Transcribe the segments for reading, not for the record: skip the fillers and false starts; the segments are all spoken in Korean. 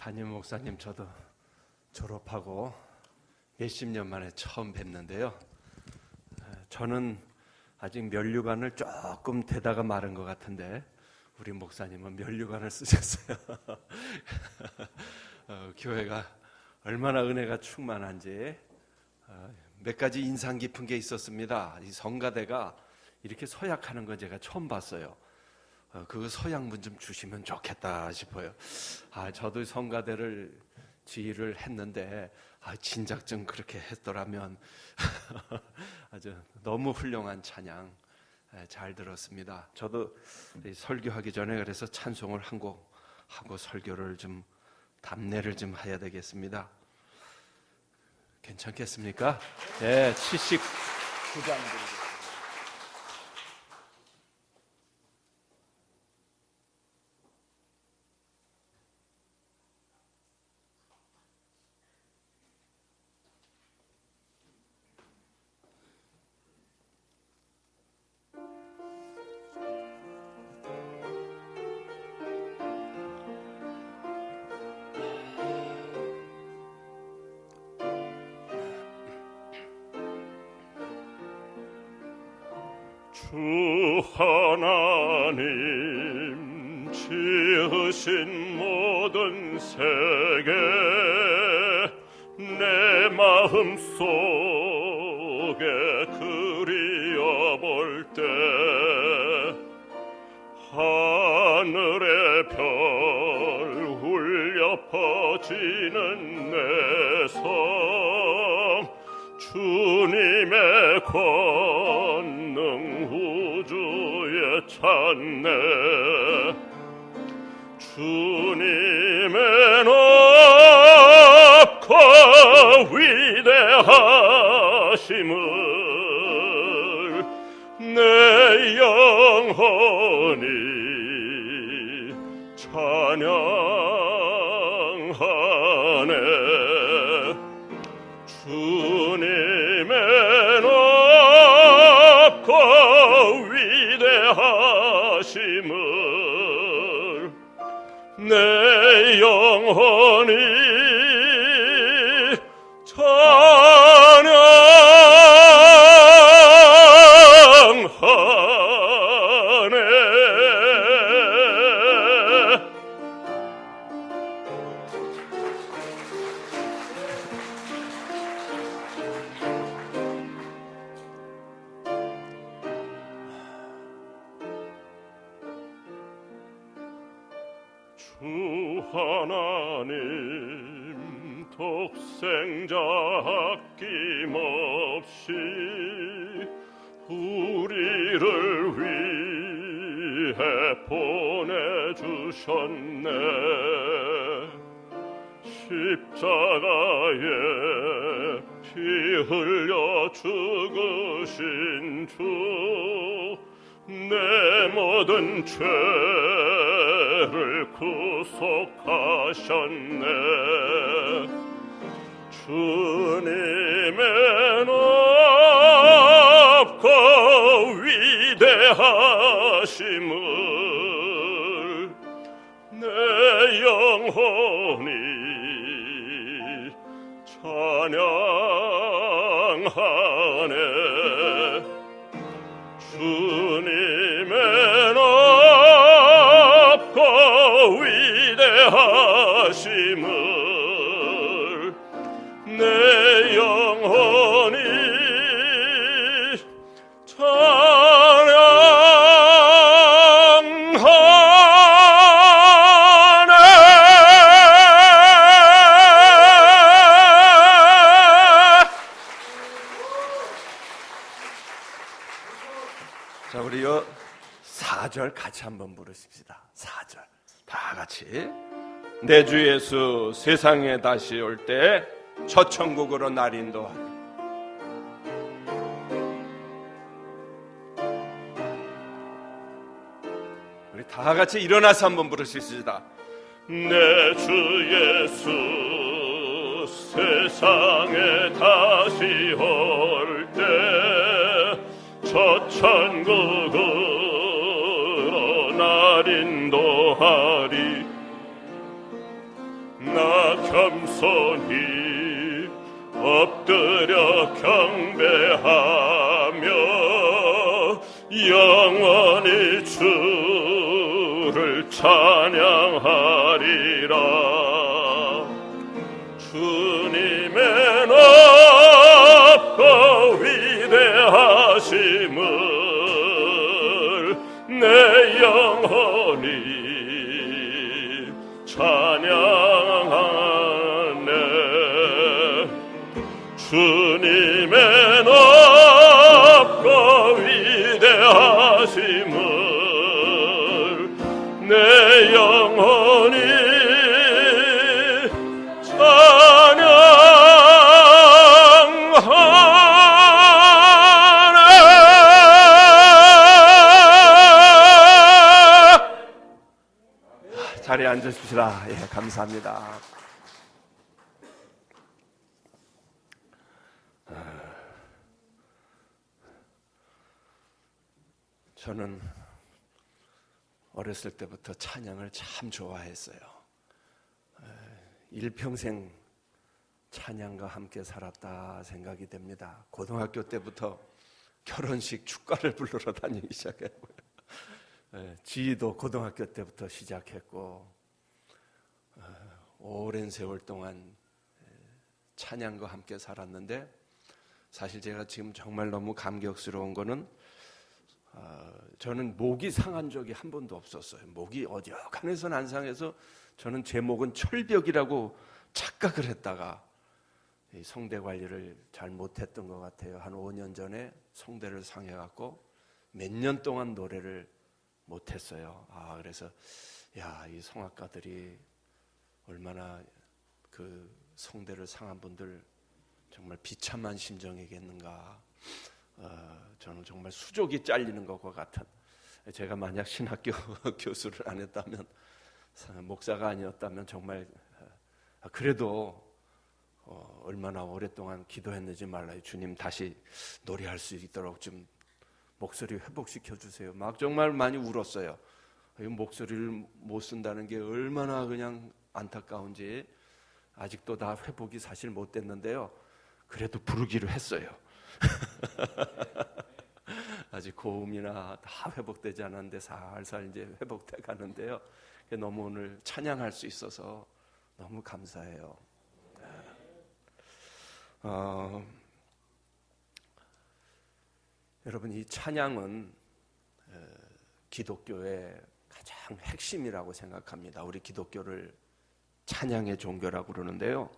담임 목사님, 저도 졸업하고 몇십 년 만에 처음 뵙는데요. 저는 아직 면류관을 조금 대다가 마른 것 같은데 우리 목사님은 면류관을 쓰셨어요. 교회가 얼마나 은혜가 충만한지 몇 가지 인상 깊은 게 있었습니다. 이 성가대가 이렇게 서약하는 거 제가 처음 봤어요. 그 서약문 좀 주시면 좋겠다 싶어요. 저도 성가대를 지휘를 했는데 진작 좀 그렇게 했더라면 아주 너무 훌륭한 찬양 잘 들었습니다. 저도 설교하기 전에 그래서 찬송을 한 곡 하고 설교를 좀 답례를 좀 해야 되겠습니다. 괜찮겠습니까? 네, 79장 드리겠습니다. 주 하나님 지으신 모든 세계 내 마음 속에 그리워볼 때 하늘의 별 울려 퍼지는 내 섬 주님의 권능 우주에 찾네. 주님의 높고 위대하심을 내 영혼이 찬양하네. 주님의 높고 위대하심을 내 영혼이 찬양하네. 주 하나님 독생자 아낌없이 우리를 위해 보내주셨네. 십자가에 피 흘려 죽으신 주 내 모든 죄를 구속하셨네. 주님의 높고 위대하심을 내 영혼이 찬양하네. 주님의 높고 위대하심을 내 영혼이 찬양하네. 자, 우리요 4절 같이 한번 부르십시다. 4절 다 같이. 내 주 예수 세상에 다시 올 때 첫 천국으로 날 인도하리. 우리 다 같이 일어나서 한번 부르십시다. 내 주 예수 세상에 다시 올 때 첫 천국으로 날 인도하리. 나 겸손히 엎드려 경배하며 영원히 주를 찬양하리라. 주님의 높고 위대하심을 내 영혼이 찬양하네. 주님의 높고 위대하심을 내 영혼이 자리에 앉으십시다. 예, 감사합니다. 저는 어렸을 때부터 찬양을 참 좋아했어요. 일평생 찬양과 함께 살았다 생각이 됩니다. 고등학교 때부터 결혼식 축가를 부르러 다니기 시작했고요. 지휘도 고등학교 때부터 시작했고, 오랜 세월 동안 찬양과 함께 살았는데, 사실 제가 지금 정말 너무 감격스러운 거는 저는 목이 상한 적이 한 번도 없었어요. 목이 어디어간해서 안 상해서 저는 제 목은 철벽이라고 착각을 했다가 성대 관리를 잘 못했던 것 같아요. 한 5년 전에 성대를 상해갖고 몇 년 동안 노래를 못했어요. 그래서 이 성악가들이 얼마나 그 성대를 상한 분들 정말 비참한 심정이겠는가. 저는 정말 수족이 잘리는 것과 같은, 제가 만약 신학교 교수를 안 했다면, 목사가 아니었다면 정말, 그래도 얼마나 오랫동안 기도했는지 몰라요. 주님 다시 노래할 수 있도록 좀 목소리 회복시켜 주세요. 막 정말 많이 울었어요. 목소리를 못 쓴다는 게 얼마나 그냥 안타까운지. 아직도 다 회복이 사실 못 됐는데요. 그래도 부르기로 했어요. 아직 고음이나 다 회복되지 않았는데 살살 이제 회복돼 가는데요. 너무 오늘 찬양할 수 있어서 너무 감사해요. 여러분, 이 찬양은 기독교의 가장 핵심이라고 생각합니다. 우리 기독교를 찬양의 종교라고 그러는데요.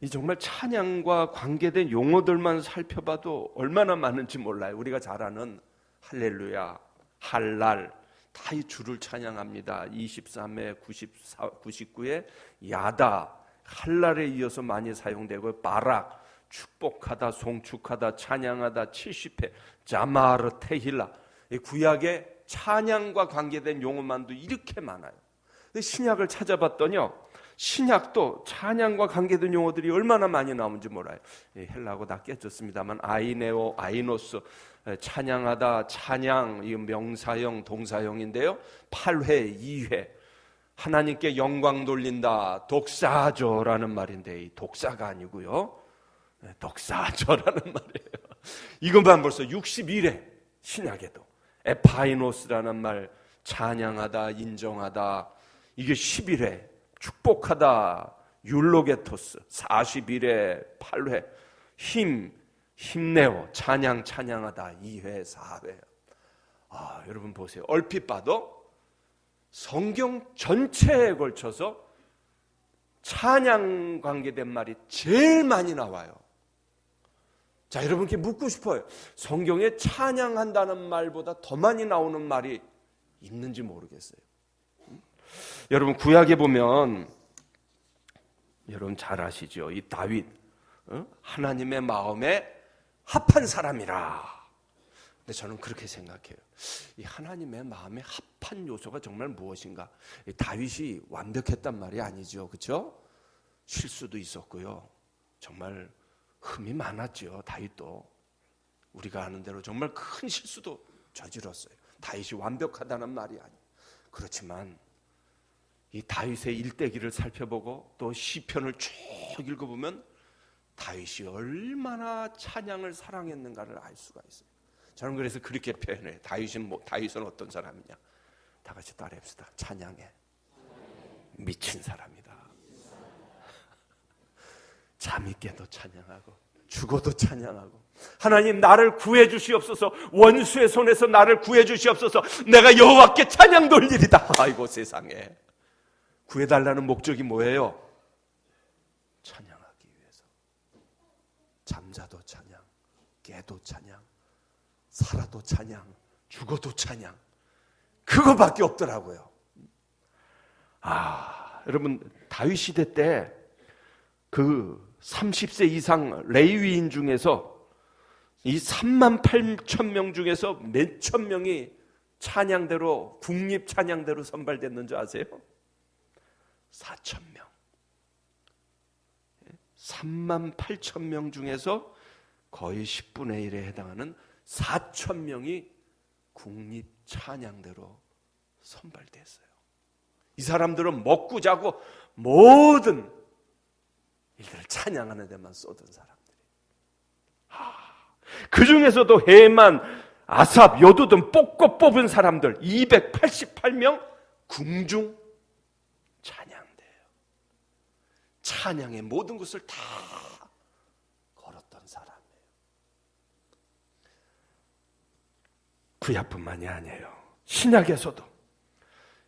이 정말 찬양과 관계된 용어들만 살펴봐도 얼마나 많은지 몰라요. 우리가 잘 아는 할렐루야, 할랄, 다 이 주를 찬양합니다. 23회, 94, 99에 야다, 할랄에 이어서 많이 사용되고, 바락, 축복하다, 송축하다, 찬양하다, 70회, 자마르, 테힐라. 이 구약의 찬양과 관계된 용어만도 이렇게 많아요. 근데 신약을 찾아봤더니요, 신약도 찬양과 관계된 용어들이 얼마나 많이 나오는지 몰라요. 헬라고 다 깨졌습니다만, 아이네오, 아이노스, 찬양하다, 찬양, 이 명사형, 동사형인데요. 8회, 2회, 하나님께 영광 돌린다, 독사죠라는 말인데, 이 독사가 아니고요, 독사죠라는 말이에요. 이것만 벌써 61회, 신약에도 에파이노스라는 말, 찬양하다, 인정하다, 이게 11회, 축복하다, 율로게토스 41회, 8회, 힘내어, 찬양하다 2회, 4회. 여러분 보세요. 얼핏 봐도 성경 전체에 걸쳐서 찬양 관계된 말이 제일 많이 나와요. 자, 여러분께 묻고 싶어요. 성경에 찬양한다는 말보다 더 많이 나오는 말이 있는지 모르겠어요. 여러분, 구약에 보면 여러분 잘 아시죠? 이 다윗, 하나님의 마음에 합한 사람이라. 근데 저는 그렇게 생각해요. 이 하나님의 마음에 합한 요소가 정말 무엇인가? 이 다윗이 완벽했단 말이 아니죠, 그렇죠? 실수도 있었고요. 정말 흠이 많았죠, 다윗도. 우리가 아는 대로 정말 큰 실수도 저질렀어요. 다윗이 완벽하다는 말이 아니에요. 그렇지만 이 다윗의 일대기를 살펴보고 또 시편을 쭉 읽어보면 다윗이 얼마나 찬양을 사랑했는가를 알 수가 있어요. 저는 그래서 그렇게 표현해요. 다윗은 어떤 사람이냐? 다 같이 따라해봅시다. 찬양해. 미친 사람이다. 잠이 깨도 찬양하고 죽어도 찬양하고, 하나님 나를 구해 주시옵소서, 원수의 손에서 나를 구해 주시옵소서, 내가 여호와께 찬양 돌리리다. 아이고 세상에, 구해달라는 목적이 뭐예요? 찬양하기 위해서. 잠자도 찬양, 깨도 찬양, 살아도 찬양, 죽어도 찬양, 그거밖에 없더라고요. 여러분, 다윗 시대 때 그 30세 이상 레위인 중에서 이 38,000명 중에서 몇천 명이 찬양대로, 국립 찬양대로 선발됐는 줄 아세요? 4,000명. 38,000명 중에서 거의 10분의 1에 해당하는 4,000명이 국립 찬양대로 선발됐어요. 이 사람들은 먹고 자고 모든 일들을 찬양하는 데만 쏟은 사람들이. 그 중에서도 헤만, 아삽, 여두둔 뽑고 뽑은 사람들 288명 궁중 찬양대예요. 찬양의 모든 것을 다 걸었던 사람이에요. 구약뿐만이 아니에요. 신약에서도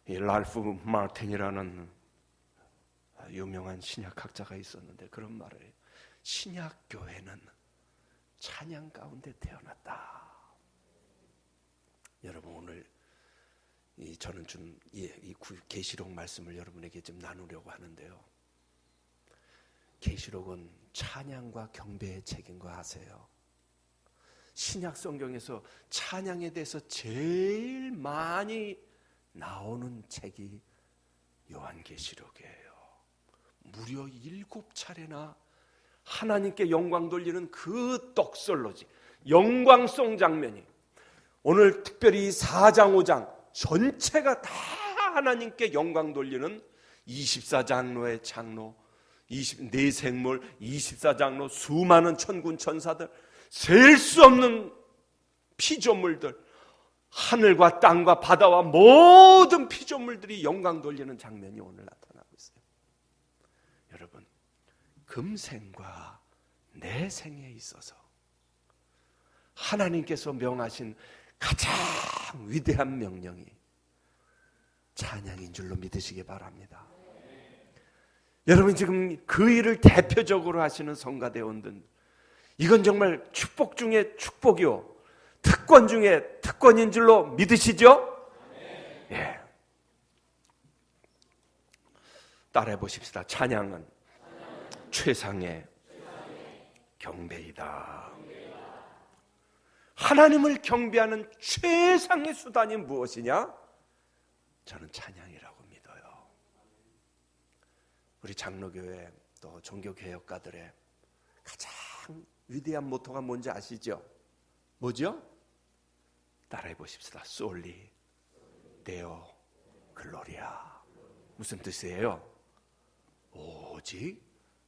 이 랄프 마틴이라는 유명한 신약학자가 있었는데 그런 말을 해요. 신약교회는 찬양 가운데 태어났다. 여러분, 오늘 저는 좀 이 계시록 말씀을 여러분에게 좀 나누려고 하는데요. 계시록은 찬양과 경배의 책인 거 아세요? 신약 성경에서 찬양에 대해서 제일 많이 나오는 책이 요한계시록이에요. 무려 7차례나 하나님께 영광 돌리는 그 떡솔로지, 영광송 장면이, 오늘 특별히 4장 5장 전체가 다 하나님께 영광 돌리는 24장로의 장로, 24생물, 24장로, 수많은 천군 천사들, 셀 수 없는 피조물들, 하늘과 땅과 바다와 모든 피조물들이 영광 돌리는 장면이 오늘 나타나고 있어요. 여러분, 금생과 내생에 있어서 하나님께서 명하신 가장 위대한 명령이 찬양인 줄로 믿으시기 바랍니다. 여러분, 지금 그 일을 대표적으로 하시는 성가대원들, 이건 정말 축복 중에 축복이요, 특권 중에 특권인 줄로 믿으시죠? 예. 따라해 보십시다. 찬양은 최상의 경배이다. 하나님을 경배하는 최상의 수단이 무엇이냐? 저는 찬양이라고 믿어요. 우리 장로교회 또 종교개혁가들의 가장 위대한 모토가 뭔지 아시죠? 뭐죠? 따라해 보십시다. 솔리 데오 글로리아. 무슨 뜻이에요? 오직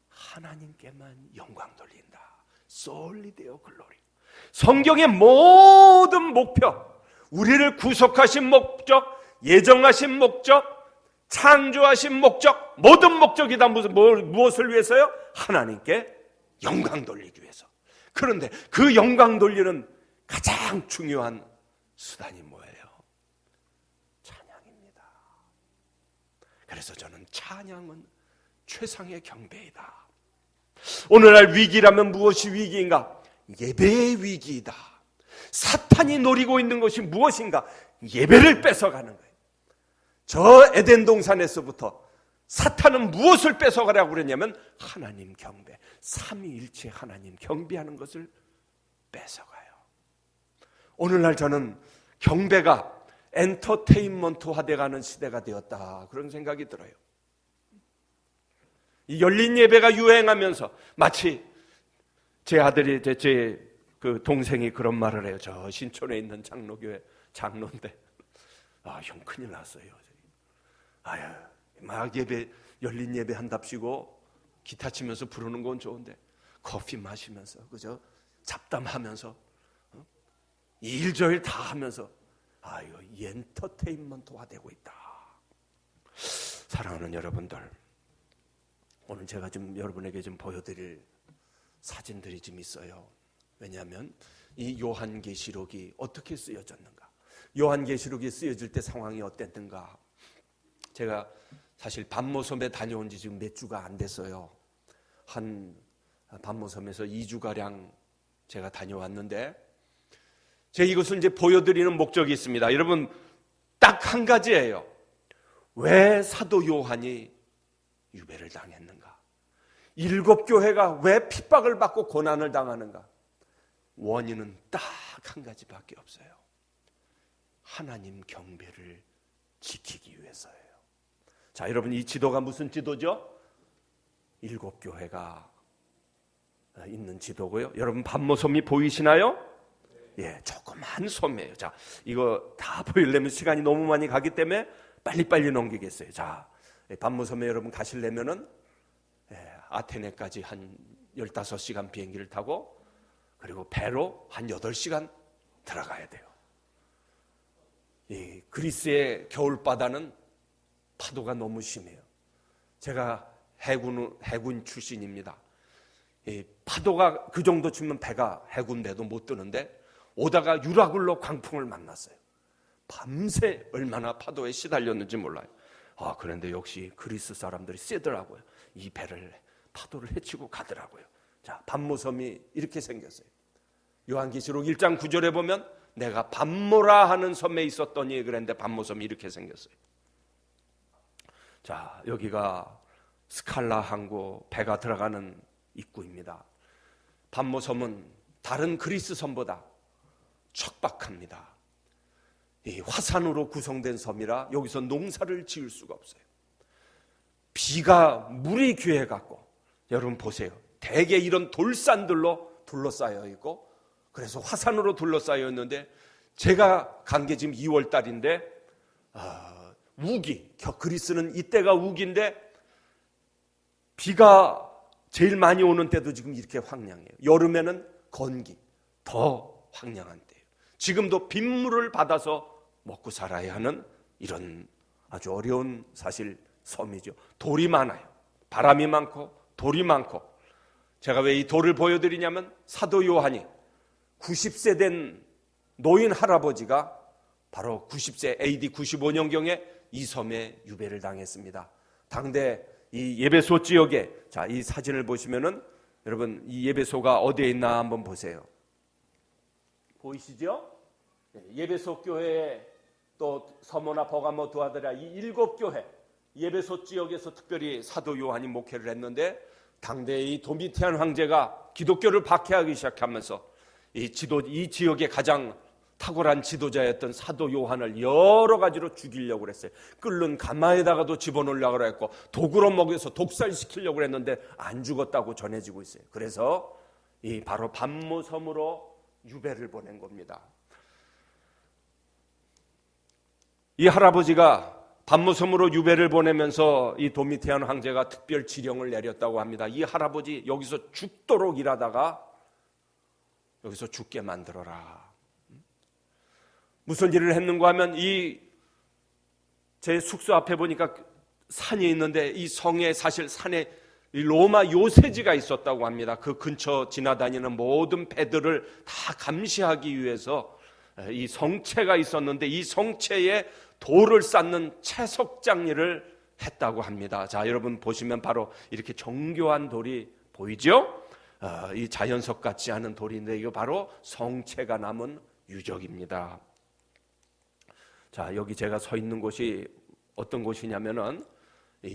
하나님께만 영광 돌린다. 솔리 데오 글로리. 성경의 모든 목표, 우리를 구속하신 목적, 예정하신 목적, 창조하신 목적, 모든 목적이 다 무엇을 위해서요? 하나님께 영광 돌리기 위해서. 그런데 그 영광 돌리는 가장 중요한 수단이 뭐예요? 찬양입니다. 그래서 저는 찬양은 최상의 경배이다. 오늘날 위기라면 무엇이 위기인가? 예배의 위기이다. 사탄이 노리고 있는 것이 무엇인가? 예배를 뺏어가는 거예요. 저 에덴 동산에서부터 사탄은 무엇을 뺏어가라고 그랬냐면 하나님 경배, 삼위일체 하나님 경배하는 것을 뺏어가요. 오늘날 저는 경배가 엔터테인먼트화돼가는 시대가 되었다, 그런 생각이 들어요. 이 열린 예배가 유행하면서 마치 제 아들이, 제 그 동생이 그런 말을 해요. 저 신촌에 있는 장로교회 장로인데, 형 큰일 났어요. 막 예배, 열린 예배 한답시고 기타 치면서 부르는 건 좋은데 커피 마시면서, 그죠? 잡담하면서, 일저일 다 하면서, 이거 엔터테인먼트화 되고 있다. 사랑하는 여러분들, 오늘 제가 좀 여러분에게 좀 보여드릴 사진들이 좀 있어요. 왜냐하면 이 요한계시록이 어떻게 쓰여졌는가, 요한계시록이 쓰여질 때 상황이 어땠는가. 제가 사실 반모섬에 다녀온 지 지금 몇 주가 안 됐어요. 한 반모섬에서 2주가량 제가 다녀왔는데, 제가 이것을 이제 보여드리는 목적이 있습니다. 여러분, 딱 한 가지예요. 왜 사도 요한이 유배를 당했는가? 7교회가 왜 핍박을 받고 고난을 당하는가? 원인은 딱 한 가지밖에 없어요. 하나님 경배를 지키기 위해서예요. 자, 여러분, 이 지도가 무슨 지도죠? 7교회가 있는 지도고요. 여러분, 반모섬이 보이시나요? 예, 조그만 섬이에요. 자, 이거 다 보이려면 시간이 너무 많이 가기 때문에 빨리빨리 넘기겠어요. 자, 반모섬에 여러분 가시려면은 아테네까지 한 15시간 비행기를 타고, 그리고 배로 한 8시간 들어가야 돼요. 이 그리스의 겨울바다는 파도가 너무 심해요. 제가 해군 출신입니다. 이 파도가 그 정도 치면 배가 해군대도 못 뜨는데, 오다가 유라굴로 광풍을 만났어요. 밤새 얼마나 파도에 시달렸는지 몰라요. 그런데 역시 그리스 사람들이 세더라고요. 이 배를, 파도를 헤치고 가더라고요. 자, 반모섬이 이렇게 생겼어요. 요한계시록 1장 9절에 보면 내가 반모라 하는 섬에 있었더니 그랬는데, 반모섬이 이렇게 생겼어요. 자, 여기가 스칼라 항구 배가 들어가는 입구입니다. 반모섬은 다른 그리스 섬보다 척박합니다. 이 화산으로 구성된 섬이라 여기서 농사를 지을 수가 없어요. 비가 물이 귀해 갖고, 여러분 보세요. 대개 이런 돌산들로 둘러싸여 있고, 그래서 화산으로 둘러싸여 있는데, 제가 간 게 지금 2월 달인데 우기, 그리스는 이때가 우기인데 비가 제일 많이 오는 때도 지금 이렇게 황량해요. 여름에는 건기, 더 황량한 때예요. 지금도 빗물을 받아서 먹고 살아야 하는 이런 아주 어려운 사실 섬이죠. 돌이 많아요. 바람이 많고 돌이 많고. 제가 왜 이 돌을 보여드리냐면, 사도 요한이 90세 된 노인 할아버지가 바로 90세 AD 95년경에 이 섬에 유배를 당했습니다. 당대 이 예배소 지역에, 자, 이 사진을 보시면은 여러분, 이 예배소가 어디에 있나 한번 보세요. 보이시죠? 예배소 교회에 또 서모나 버가모 두아드라 이 7교회 예배소 지역에서 특별히 사도 요한이 목회를 했는데, 당대의 이 도미티안 황제가 기독교를 박해하기 시작하면서 이 지역의 가장 탁월한 지도자였던 사도 요한을 여러 가지로 죽이려고 그랬어요. 끓는 가마에다가도 집어넣으려고 그랬고, 독으로 먹여서 독살시키려고 그랬는데 안 죽었다고 전해지고 있어요. 그래서 이 바로 반모섬으로 유배를 보낸 겁니다. 이 할아버지가 반모섬으로 유배를 보내면서 이 도미티안 황제가 특별 지령을 내렸다고 합니다. 이 할아버지 여기서 죽도록 일하다가 여기서 죽게 만들어라. 무슨 일을 했는가 하면, 제 숙소 앞에 보니까 산이 있는데, 이 성에 사실 산에 이 로마 요새지가 있었다고 합니다. 그 근처 지나다니는 모든 배들을 다 감시하기 위해서 이 성체가 있었는데, 이 성체에 돌을 쌓는 채석장 일을 했다고 합니다. 자, 여러분 보시면 바로 이렇게 정교한 돌이 보이죠? 이 자연석 같지 않은 돌인데, 이거 바로 성체가 남은 유적입니다. 자, 여기 제가 서 있는 곳이 어떤 곳이냐면은,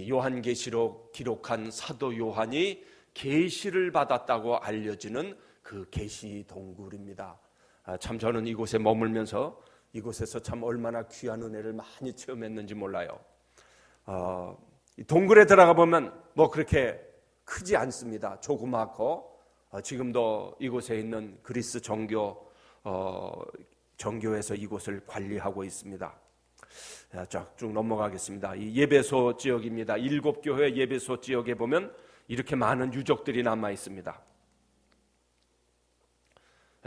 요한계시록 기록한 사도 요한이 계시를 받았다고 알려지는 그 계시 동굴입니다. 참 저는 이곳에 머물면서 이곳에서 참 얼마나 귀한 은혜를 많이 체험했는지 몰라요. 동굴에 들어가 보면 뭐 그렇게 크지 않습니다. 조그맣고, 지금도 이곳에 있는 그리스 정교에서 이곳을 관리하고 있습니다. 쭉 넘어가겠습니다. 이 예배소 지역입니다. 7교회 예배소 지역에 보면 이렇게 많은 유적들이 남아 있습니다.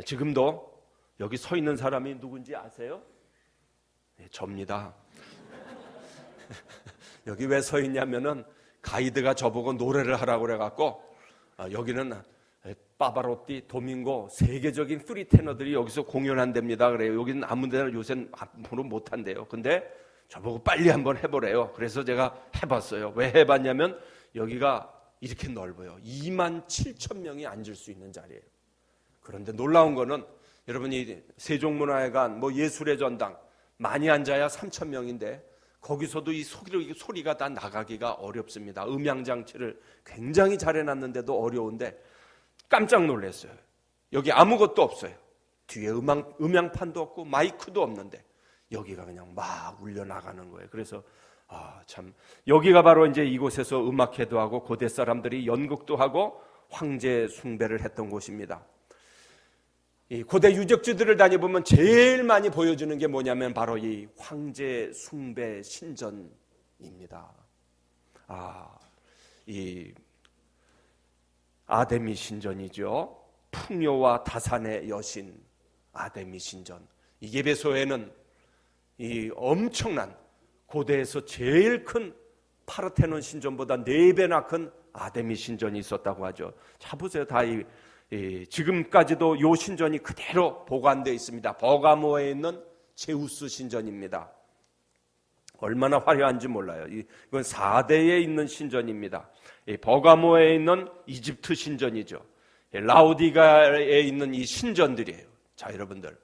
지금도 여기 서 있는 사람이 누군지 아세요? 네, 접니다. 여기 왜 서 있냐면은 가이드가 저보고 노래를 하라고 그래갖고 여기는 파바로티, 도밍고 세계적인 프리 테너들이 여기서 공연한답니다. 그래요. 여기는 아무데나 요새는 앞으로 못한대요. 근데 저보고 빨리 한번 해보래요. 그래서 제가 해봤어요. 왜 해봤냐면 여기가 이렇게 넓어요. 27,000명이 앉을 수 있는 자리예요. 그런데 놀라운 거는 여러분이 세종문화회관, 예술의 전당 많이 앉아야 3,000명인데 거기서도 이 소리가 다 나가기가 어렵습니다. 음향장치를 굉장히 잘 해놨는데도 어려운데 깜짝 놀랐어요. 여기 아무것도 없어요. 뒤에 음향판도 없고 마이크도 없는데 여기가 그냥 막 울려나가는 거예요. 그래서 참 여기가 바로 이제 이곳에서 음악회도 하고 고대 사람들이 연극도 하고 황제 숭배를 했던 곳입니다. 이 고대 유적지들을 다녀보면 제일 많이 보여주는 게 뭐냐면 바로 이 황제 숭배 신전입니다. 이 아데미 신전이죠. 풍요와 다산의 여신 아데미 신전. 이 예배소에는 이 엄청난 고대에서 제일 큰 파르테논 신전보다 4배나 큰 아데미 신전이 있었다고 하죠. 자 보세요. 다 지금까지도 이 신전이 그대로 보관되어 있습니다. 버가모에 있는 제우스 신전입니다. 얼마나 화려한지 몰라요. 이건 4대에 있는 신전입니다. 버가모에 있는 이집트 신전이죠. 라우디가에 있는 이 신전들이에요. 자, 여러분들,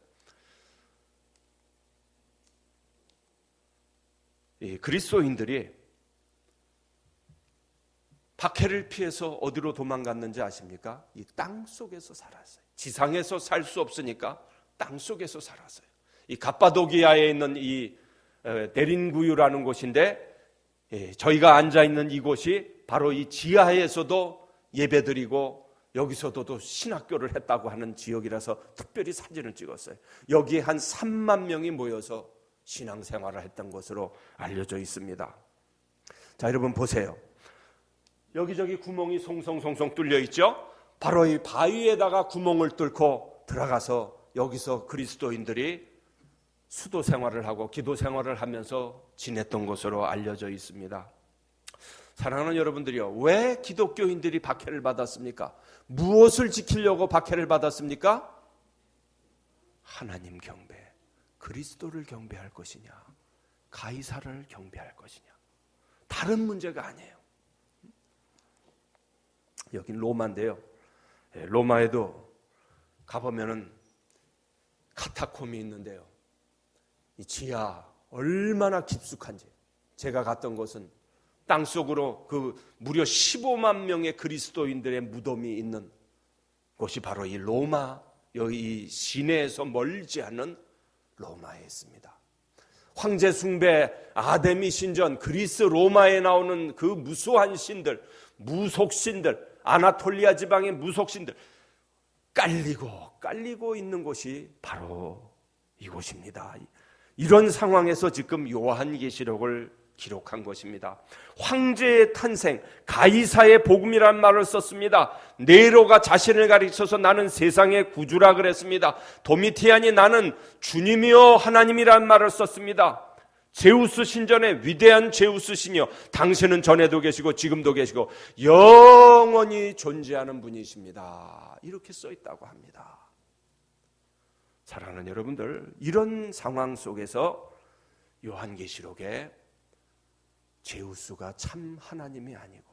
그리스도인들이 박해를 피해서 어디로 도망갔는지 아십니까? 이 땅 속에서 살았어요. 지상에서 살 수 없으니까 땅 속에서 살았어요. 이 갑바도기아에 있는 이 데린구유라는 곳인데 저희가 앉아 있는 이곳이 바로 이 지하에서도 예배드리고 여기서도 신학교를 했다고 하는 지역이라서 특별히 사진을 찍었어요. 여기에 한 3만 명이 모여서 신앙생활을 했던 것으로 알려져 있습니다. 자, 여러분 보세요. 여기저기 구멍이 송송송송 뚫려 있죠. 바로 이 바위에다가 구멍을 뚫고 들어가서 여기서 그리스도인들이 수도 생활을 하고 기도 생활을 하면서 지냈던 것으로 알려져 있습니다. 사랑하는 여러분들이요, 왜 기독교인들이 박해를 받았습니까? 무엇을 지키려고 박해를 받았습니까? 하나님 경배, 그리스도를 경배할 것이냐, 가이사를 경배할 것이냐, 다른 문제가 아니에요. 여긴 로마인데요. 로마에도 가보면은 카타콤이 있는데요. 이 지하 얼마나 깊숙한지. 제가 갔던 곳은 땅속으로 무려 15만 명의 그리스도인들의 무덤이 있는 곳이 바로 이 로마, 여기 시내에서 멀지 않은 로마에 있습니다. 황제 숭배, 아데미 신전, 그리스 로마에 나오는 그 무수한 신들, 무속신들, 아나톨리아 지방의 무속신들 깔리고 있는 곳이 바로 이곳입니다. 이런 상황에서 지금 요한계시록을 기록한 것입니다. 황제의 탄생, 가이사의 복음이란 말을 썼습니다. 네로가 자신을 가리켜서 나는 세상의 구주라 그랬습니다. 도미티안이 나는 주님이요 하나님이란 말을 썼습니다. 제우스 신전의 위대한 제우스 신이요, 당신은 전에도 계시고 지금도 계시고 영원히 존재하는 분이십니다. 이렇게 써 있다고 합니다. 사랑하는 여러분들, 이런 상황 속에서 요한계시록에 제우스가 참 하나님이 아니고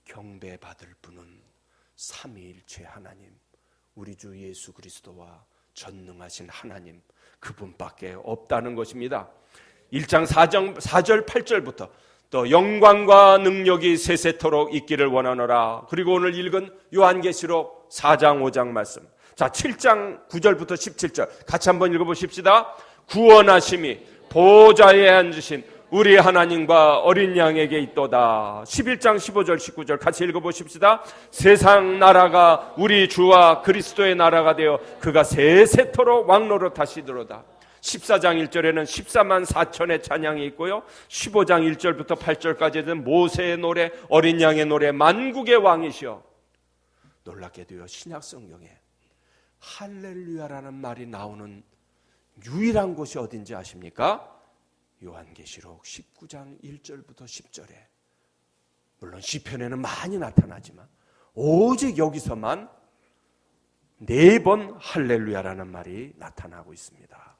경배받을 분은 삼위일체 하나님, 우리 주 예수 그리스도와 전능하신 하나님, 그분밖에 없다는 것입니다. 1장 4절 8절부터 또 영광과 능력이 세세토록 있기를 원하노라. 그리고 오늘 읽은 요한계시록 4장 5장 말씀, 자 7장 9절부터 17절 같이 한번 읽어보십시다. 구원하심이 보좌에 앉으신 우리 하나님과 어린 양에게 있도다. 11장 15절 19절 같이 읽어보십시다. 세상 나라가 우리 주와 그리스도의 나라가 되어 그가 세세토록 왕노릇 하시도로다. 14장 1절에는 14만 4천의 찬양이 있고요, 15장 1절부터 8절까지는 모세의 노래, 어린 양의 노래, 만국의 왕이시여. 놀랍게도요, 신약 성경에 할렐루야라는 말이 나오는 유일한 곳이 어딘지 아십니까? 요한계시록 19장 1절부터 10절에. 물론 시편에는 많이 나타나지만 오직 여기서만 4번 할렐루야라는 말이 나타나고 있습니다.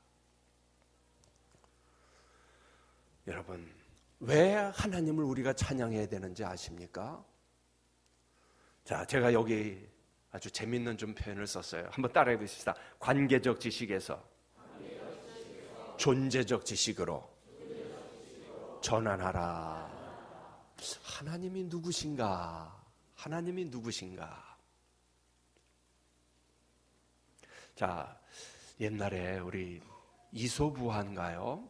여러분, 왜 하나님을 우리가 찬양해야 되는지 아십니까? 자, 제가 여기 아주 재밌는 좀 표현을 썼어요. 한번 따라해 보십시다. 관계적 지식에서 존재적 지식으로 전환하라. 하나님이 누구신가? 하나님이 누구신가? 자, 옛날에 우리 이솝우화인가요?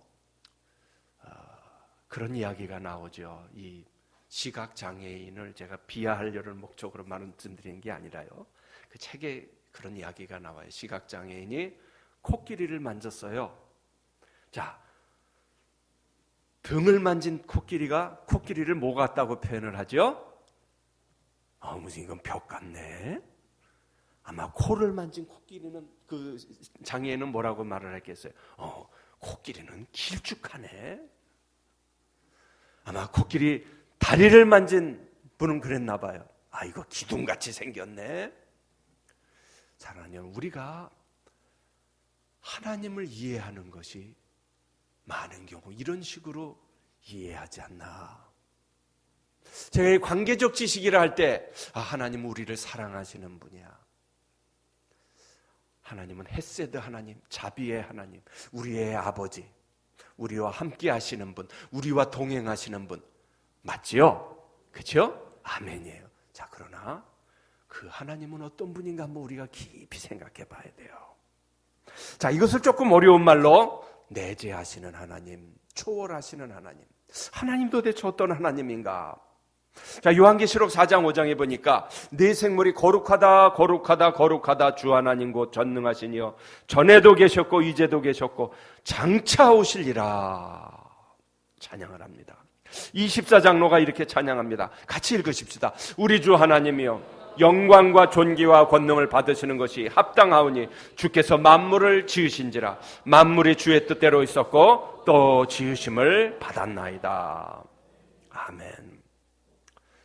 그런 이야기가 나오죠. 이 시각 장애인을 제가 비하하려는 목적으로 말씀드리는 게 아니라요, 그 책에 그런 이야기가 나와요. 시각 장애인이 코끼리를 만졌어요. 자, 등을 만진 코끼리가 코끼리를 뭐 같다고 표현을 하죠? 무슨 이건 벽 같네. 아마 코를 만진 코끼리는, 그 장애인은 뭐라고 말을 했겠어요? 코끼리는 길쭉하네. 아마 코끼리 다리를 만진 분은 그랬나 봐요. 이거 기둥같이 생겼네. 사랑하는 여러분, 우리가 하나님을 이해하는 것이 많은 경우 이런 식으로 이해하지 않나. 제가 이 관계적 지식이라 할 때, 하나님은 우리를 사랑하시는 분이야. 하나님은 헤세드 하나님, 자비의 하나님, 우리의 아버지, 우리와 함께 하시는 분, 우리와 동행하시는 분, 맞지요? 그렇죠? 아멘이에요. 자, 그러나 그 하나님은 어떤 분인가 한번 우리가 깊이 생각해 봐야 돼요. 자, 이것을 조금 어려운 말로 내재하시는 하나님, 초월하시는 하나님, 하나님 도대체 어떤 하나님인가? 자, 요한계시록 4장 5장에 보니까 네 생물이 거룩하다 거룩하다 거룩하다 주 하나님 곧 전능하시니여 전에도 계셨고 이제도 계셨고 장차 오실리라 찬양을 합니다. 24장로가 이렇게 찬양합니다. 같이 읽으십시다. 우리 주 하나님이여 영광과 존귀와 권능을 받으시는 것이 합당하오니 주께서 만물을 지으신지라 만물이 주의 뜻대로 있었고 또 지으심을 받았나이다. 아멘.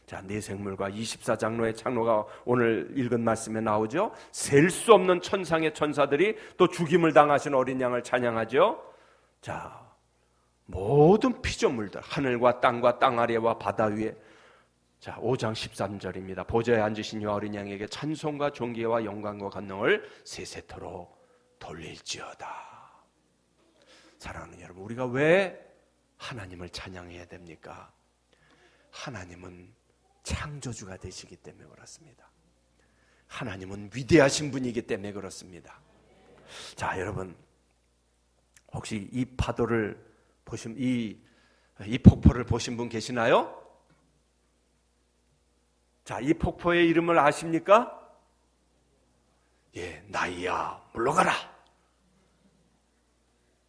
자, 네 생물과 24장로의 장로가 오늘 읽은 말씀에 나오죠. 셀 수 없는 천상의 천사들이 또 죽임을 당하신 어린 양을 찬양하죠. 자, 모든 피조물들, 하늘과 땅과 땅 아래와 바다 위에, 자, 5장 13절입니다. 보좌에 앉으신 이와 어린 양에게 찬송과 존귀와 영광과 권능을 세세토록 돌릴지어다. 사랑하는 여러분, 우리가 왜 하나님을 찬양해야 됩니까? 하나님은 창조주가 되시기 때문에 그렇습니다. 하나님은 위대하신 분이기 때문에 그렇습니다. 자, 여러분, 혹시 이 파도를 보신, 이 폭포를 보신 분 계시나요? 자, 이 폭포의 이름을 아십니까? 예, 나이야 물러가라.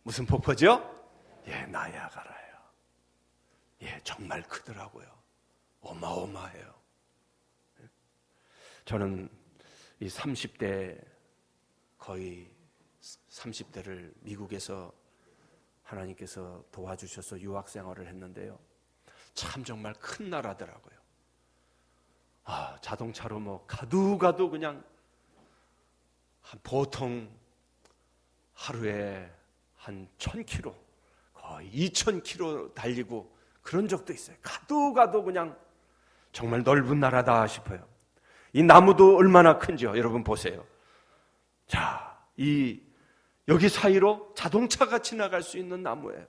무슨 폭포죠? 예, 나이아가라예요. 예, 정말 크더라고요. 어마어마해요. 저는 이 30대, 거의 30대를 미국에서 하나님께서 도와주셔서 유학 생활을 했는데요. 참 정말 큰 나라더라고요. 자동차로 뭐 가도 그냥 보통 하루에 한 1000km, 거의 2000km 달리고 그런 적도 있어요. 가도 그냥 정말 넓은 나라다 싶어요. 이 나무도 얼마나 큰지요. 여러분 보세요. 자, 여기 사이로 자동차가 지나갈 수 있는 나무예요.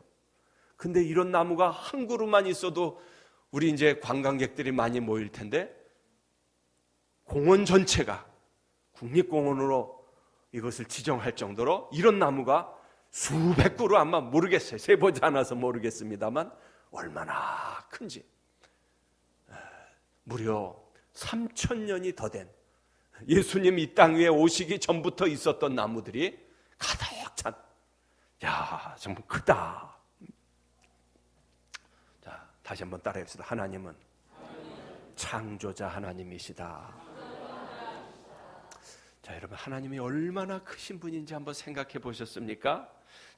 근데 이런 나무가 한 그루만 있어도 우리 이제 관광객들이 많이 모일 텐데 공원 전체가 국립공원으로 이것을 지정할 정도로 이런 나무가 수백 그루, 아마 모르겠어요. 세보지 않아서 모르겠습니다만 얼마나 큰지. 무려 3000년이 더 된, 예수님 이 땅 위에 오시기 전부터 있었던 나무들이 가득 찬, 야, 정말 크다. 자, 다시 한번 따라해봅시다. 하나님은 창조자 하나님이시다. 자, 여러분, 하나님이 얼마나 크신 분인지 한번 생각해 보셨습니까?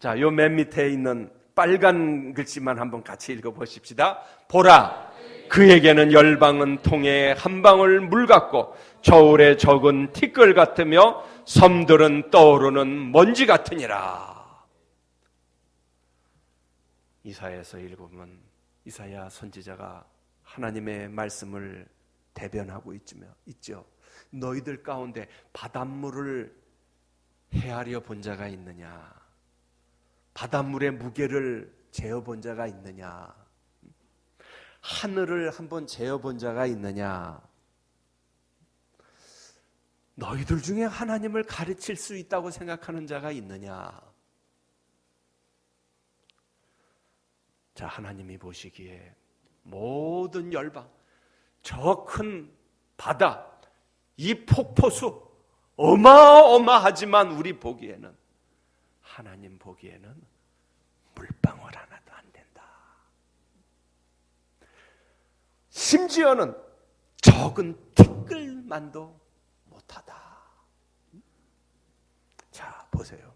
자, 요 맨 밑에 있는 빨간 글씨만 한번 같이 읽어 보십시다. 보라, 그에게는 열방은 통에 한 방울 물 같고 저울에 적은 티끌 같으며 섬들은 떠오르는 먼지 같으니라. 이사야에서 읽으면 이사야 선지자가 하나님의 말씀을 대변하고 있죠. 너희들 가운데 바닷물을 헤아려 본 자가 있느냐? 바닷물의 무게를 재어 본 자가 있느냐? 하늘을 한번 재어 본 자가 있느냐? 너희들 중에 하나님을 가르칠 수 있다고 생각하는 자가 있느냐? 자, 하나님이 보시기에 모든 열방, 저 큰 바다, 이 폭포수 어마어마하지만 우리 보기에는, 하나님 보기에는 물방울 하나도 안 된다. 심지어는 적은 티끌만도 못하다. 자, 보세요.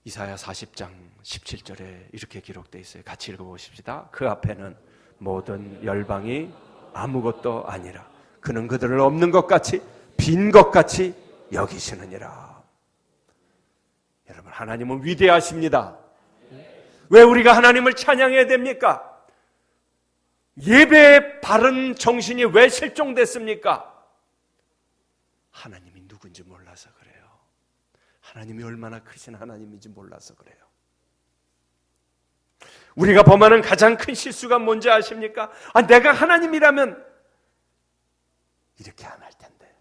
이사야 40장 17절에 이렇게 기록되어 있어요. 같이 읽어보십시다. 그 앞에는 모든 열방이 아무것도 아니라 그는 그들을 없는 것 같이 빈 것 같이 여기시느니라. 여러분, 하나님은 위대하십니다. 왜 우리가 하나님을 찬양해야 됩니까? 예배의 바른 정신이 왜 실종됐습니까? 하나님이 누군지 몰라서 그래요. 하나님이 얼마나 크신 하나님인지 몰라서 그래요. 우리가 범하는 가장 큰 실수가 뭔지 아십니까? 내가 하나님이라면 이렇게 안 할 텐데.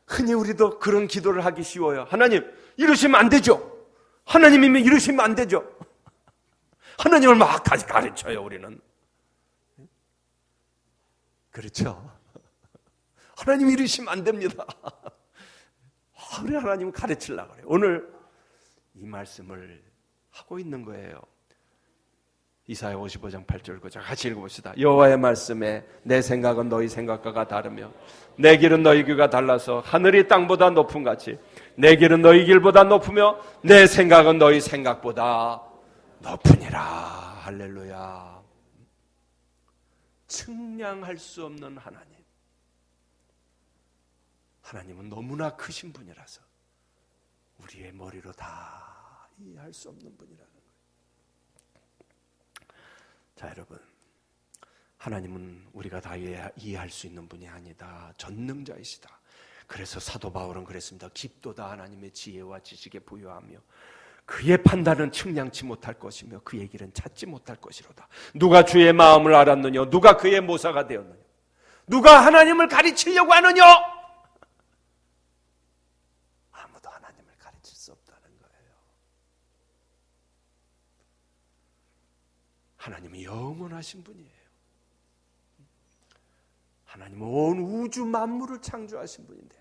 흔히 우리도 그런 기도를 하기 쉬워요. 하나님, 이러시면 안 되죠. 하나님이면 이러시면 안 되죠. 하나님을 막 가르쳐요, 우리는. 그렇죠. 하나님 이러시면 안 됩니다. 우리 하나님은 가르치려고 그래요. 오늘 이 말씀을 하고 있는 거예요. 이사야 55장 8절 9절 같이 읽어봅시다. 여호와의 말씀에 내 생각은 너희 생각과 다르며 내 길은 너희 길과 달라서 하늘이 땅보다 높은 같이 내 길은 너희 길보다 높으며 내 생각은 너희 생각보다 높으니라. 할렐루야. 측량할 수 없는 하나님. 하나님은 너무나 크신 분이라서 우리의 머리로 다 이해할 수 없는 분이라는 거예요. 자, 여러분, 하나님은 우리가 다 이해할 수 있는 분이 아니다. 전능자이시다. 그래서 사도 바울은 그랬습니다. 깊도다 하나님의 지혜와 지식에 부여하며 그의 판단은 측량치 못할 것이며 그의 길은 찾지 못할 것이로다. 누가 주의 마음을 알았느냐? 누가 그의 모사가 되었느냐? 누가 하나님을 가르치려고 하느냐? 아무도 하나님을 가르칠 수 없다는 거예요. 하나님은 영원하신 분이에요. 하나님은 온 우주 만물을 창조하신 분인데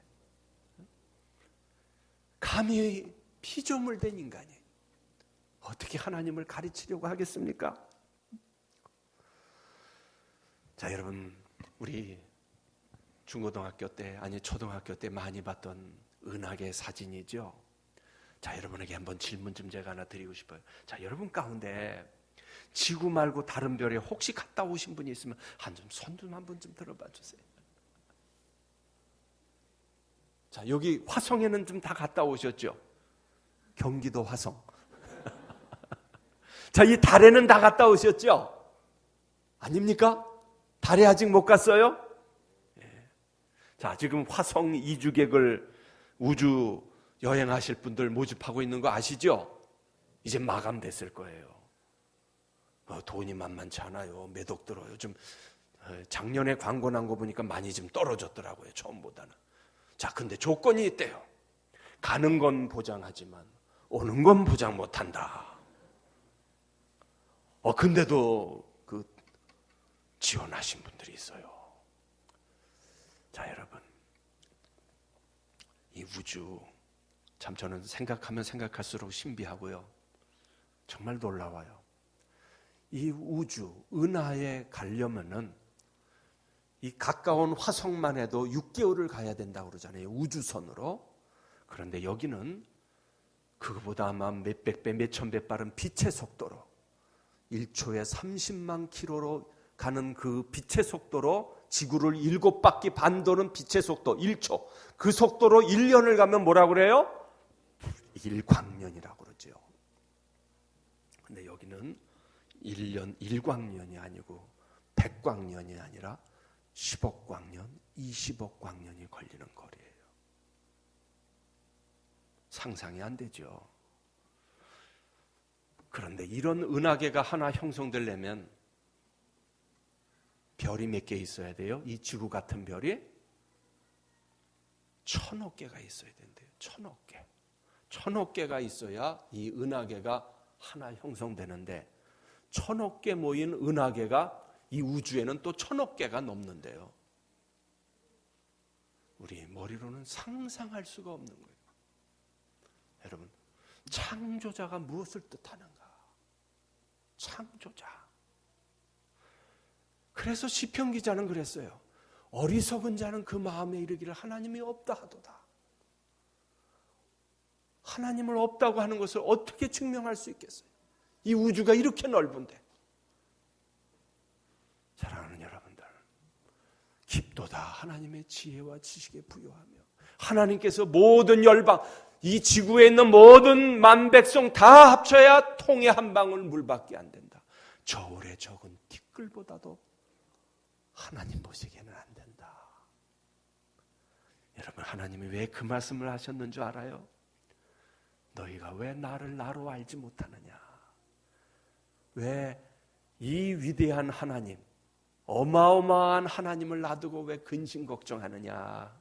감히 피조물된 인간이 어떻게 하나님을 가르치려고 하겠습니까? 자, 여러분, 우리 중고등학교 때, 아니 초등학교 때 많이 봤던 은하계 사진이죠. 자, 여러분에게 한번 질문 좀 제가 하나 드리고 싶어요. 자, 여러분 가운데 지구 말고 다른 별에 혹시 갔다 오신 분이 있으면 손 좀 한번 좀 들어봐 주세요. 자, 여기 화성에는 좀 다 갔다 오셨죠? 경기도 화성. 자, 이 달에는 다 갔다 오셨죠? 아닙니까? 달에 아직 못 갔어요? 예. 자, 지금 화성 이주객을 우주 여행하실 분들 모집하고 있는 거 아시죠? 이제 마감됐을 거예요. 돈이 만만치 않아요. 몇 억 들어요. 좀 작년에 광고 난 거 보니까 많이 좀 떨어졌더라고요. 처음보다는. 자, 근데 조건이 있대요. 가는 건 보장하지만 오는 건 보장 못한다. 근데도 그 지원하신 분들이 있어요. 자, 여러분, 이 우주 참 저는 생각하면 생각할수록 신비하고요. 정말 놀라워요. 이 우주, 은하에 가려면은 이 가까운 화성만 해도 6개월을 가야 된다고 그러잖아요. 우주선으로. 그런데 여기는 그거보다 아마 몇백 배, 몇천 배 빠른 빛의 속도로 1초에 30만 킬로로 가는 그 빛의 속도로 지구를 7바퀴 반 도는 빛의 속도 1초. 그 속도로 1년을 가면 뭐라고 그래요? 1광년이라고 그러죠. 근데 여기는 1년 1광년이 아니고 100광년이 아니라 10억 광년, 20억 광년이 걸리는 거리예요. 상상이 안 되죠. 그런데 이런 은하계가 하나 형성되려면 별이 몇 개 있어야 돼요? 이 지구 같은 별이 1000억 개가 있어야 된대요. 1000억 개. 1000억 개가 있어야 이 은하계가 하나 형성되는데 1000억 개 모인 은하계가 이 우주에는 또 1000억 개가 넘는데요. 우리 머리로는 상상할 수가 없는 거예요. 여러분, 창조자가 무엇을 뜻하는가? 창조자. 그래서 시편 기자는 그랬어요. 어리석은 자는 그 마음에 이르기를 하나님이 없다 하도다. 하나님을 없다고 하는 것을 어떻게 증명할 수 있겠어요? 이 우주가 이렇게 넓은데. 사랑하는 여러분들, 깊도다 하나님의 지혜와 지식에 부여하며 하나님께서 모든 열방, 이 지구에 있는 모든 만백성 다 합쳐야 통에 한 방울 물밖에 안 된다. 저울에 적은 티끌보다도 하나님 보시기에는 안 된다. 여러분, 하나님이 왜 그 말씀을 하셨는 줄 알아요? 너희가 왜 나를 나로 알지 못하느냐? 왜 이 위대한 하나님, 어마어마한 하나님을 놔두고 왜 근심 걱정하느냐?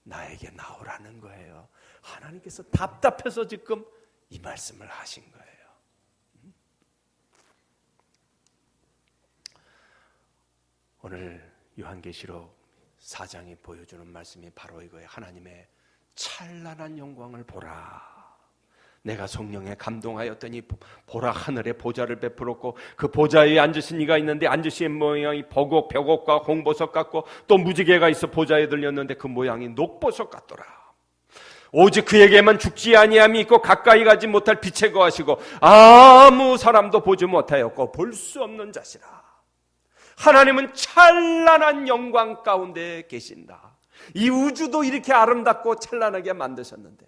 나에게 나오라는 거예요. 하나님께서 답답해서 지금 이 말씀을 하신 거예요. 오늘 요한계시록 4장이 보여주는 말씀이 바로 이거예요. 하나님의 찬란한 영광을 보라. 내가 성령에 감동하였더니 보라, 하늘에 보좌를 베풀었고 그 보좌에 앉으신 이가 있는데 앉으신 모양이 벽옥, 벽옥과 홍보석 같고 또 무지개가 있어 보좌에 들렸는데 그 모양이 녹보석 같더라. 오직 그에게만 죽지 아니함이 있고 가까이 가지 못할 빛에 거하시고 아무 사람도 보지 못하였고 볼 수 없는 자시라. 하나님은 찬란한 영광 가운데 계신다. 이 우주도 이렇게 아름답고 찬란하게 만드셨는데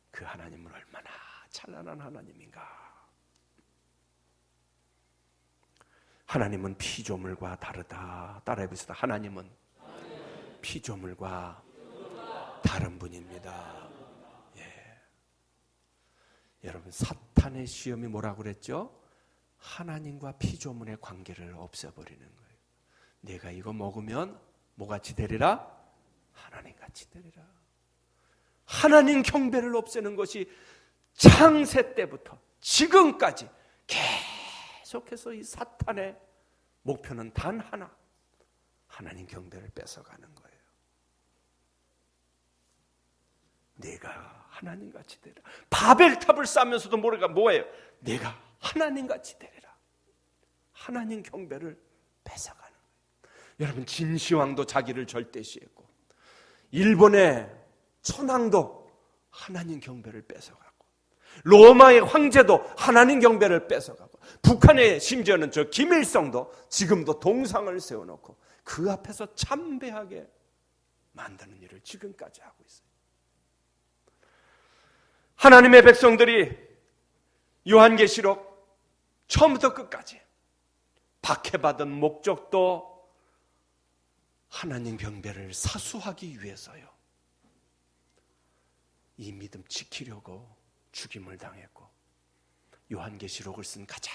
그 하나님은 얼마나 찬란한 하나님인가. 하나님은 피조물과 다르다. 따라해보시다. 하나님은 피조물과 다른 분입니다. 예. 여러분, 사탄의 시험이 뭐라고 그랬죠? 하나님과 피조물의 관계를 없애버리는 거예요. 내가 이거 먹으면 뭐같이 되리라? 하나님같이 되리라. 하나님 경배를 없애는 것이 창세 때부터 지금까지 계속해서 이 사탄의 목표는 단 하나, 하나님 경배를 뺏어가는 거예요. 내가 하나님같이 되리라. 바벨탑을 쌓으면서도 뭐예요? 내가 하나님같이 되리라. 하나님 경배를 뺏어가는 거예요. 여러분, 진시황도 자기를 절대시했고 일본의 천황도 하나님 경배를 뺏어가고 로마의 황제도 하나님 경배를 뺏어가고 북한의 심지어는 저 김일성도 지금도 동상을 세워놓고 그 앞에서 참배하게 만드는 일을 지금까지 하고 있어요. 하나님의 백성들이 요한계시록 처음부터 끝까지 박해받은 목적도 하나님 경배를 사수하기 위해서요. 이 믿음 지키려고 죽임을 당했고 요한계시록을 쓴 가장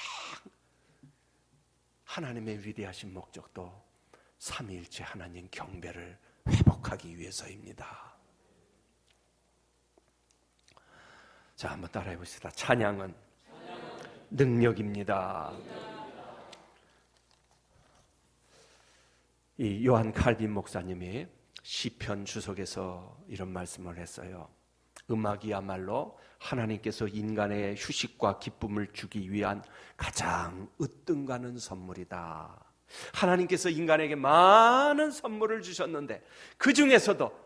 하나님의 위대하신 목적도 삼위일체 하나님 경배를 회복하기 위해서입니다. 자, 한번 따라해 보시다. 찬양은 능력입니다. 이 요한 칼빈 목사님이 시편 주석에서 이런 말씀을 했어요. 음악이야말로 하나님께서 인간의 휴식과 기쁨을 주기 위한 가장 으뜸가는 선물이다. 하나님께서 인간에게 많은 선물을 주셨는데 그 중에서도